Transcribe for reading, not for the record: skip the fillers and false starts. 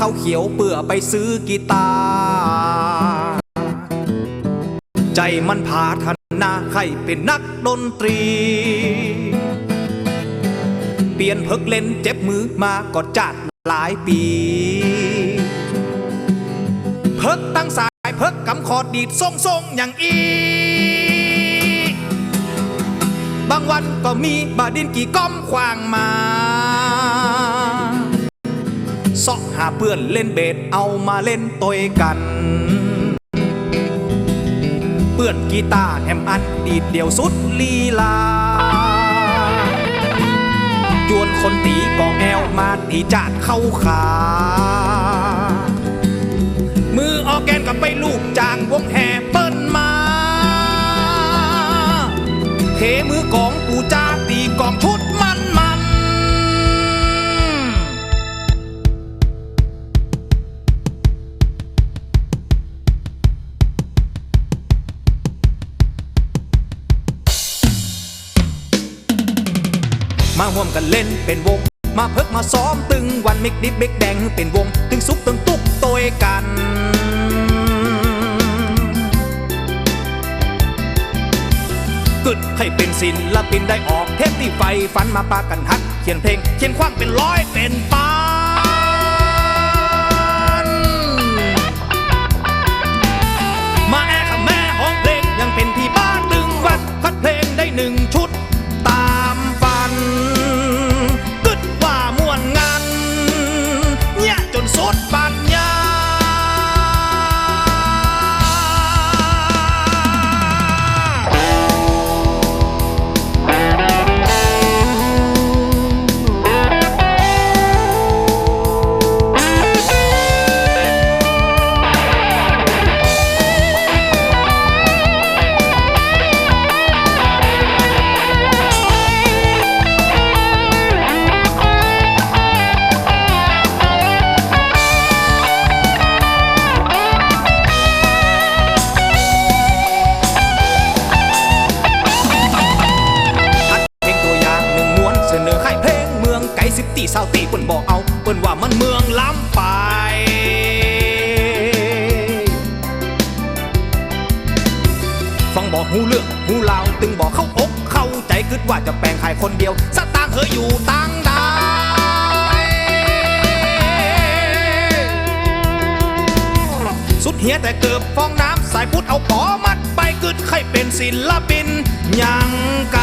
าวเขียวเปื่อไปซื้อกีตาร์ใจมันพาทันนาให้เป็นนักดนตรีเปลี่ยนเพิกเล่นเจ็บมือมาก็จัดหลายปีเพิกตั้งสายเพิกกำคอร์ดดีดทรงอย่างอีบางวันก็มีบาดินกี่ก้อมขวางมาซอกหาเพื่อนเล่นเบสเอามาเล่นตัวกันเปื่อนกีตาร์แฮมอันดีดเดี่ยวสุดลีลาจวนคนตีกองแอวมาตีจาดเข้าขามือออแกนกับไปลูกจางวงแห่เปิ้นมาเขมือกองปูจาตีกองชุดมันมาร่วมกันเล่นเป็นวงมาเพิกมาซ้อมตึงวันมิกดิบเบกแดงเป็นวงตึงซุกตึงตุกโตยกันกึดให้เป็นศิลปินได้ออกเทปที่ไฟฝันมาปากันฮัดเขียนเพลงเขียนคว้างเป็นร้อยเป็นปานมาแอค่ะแม่ห้องเพลงยังเป็นพี่บ้านตึงวัดคัดเพลงได้หนึ่งชุดตามฝันกึดว่ามวนงานเนี่ยจนสุดปัญญาตีสาวตีเปิ้นบอกเอาเปิ้นว่ามันเมืองล้ำไปฟังบอกหูเรื่องหูลาวตึงบอกเข้าอกเข้าใจกึดว่าจะแปลงขายคนเดียวสตางค์เธออยู่ตังใดสุดเหียแต่เกือบฟองน้ำสายพุทธเอาปอมัดไปกึดใครเป็นศิลปินยังไก